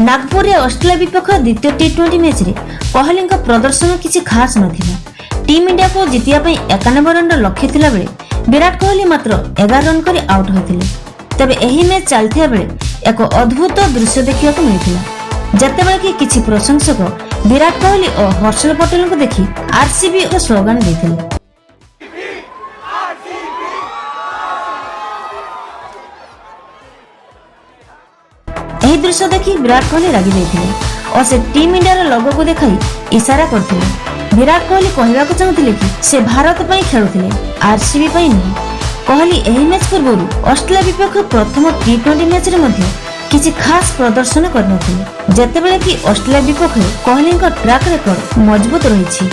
नागपुर में ऑस्ट्रेलिया विपक्ष द्वितीय टी20 मैच रे कोहली प्रदर्शन किसी खास नथिला। टीम इंडिया को जितिया 91 रन लक्ष्य थिला बेले विराट कोहली मात्र 11 रन कर आउट होइथिले। तबे एही मैच चलथिया बेले एक अद्भुत दृश्य देखिया को मिलिथिला, जतेबेले कि किछि प्रशंसक विराट कोहली और हर्षल पटेल को देखि आरसीबी और स्लोगन देथिले। एही दृश्य देखि विराट कोहली रागी जाइथिले और से टीम इंडिया रो लोगो को देखाई इशारा करथिले। विराट कोहली कहबा को चाहुथिले कि से भारत पई खेलुथिले, आरसीबी पई नहीं। कोहली एही मैच पूर्व ऑस्ट्रेलिया विपक्ष प्रथम टी20 मैच रे मध्ये किसी खास प्रदर्शन करनथिले, जतेबेले कि ऑस्ट्रेलिया विपक्ष कोहली ट्रैक रेकर्ड मजबूत रहिछि।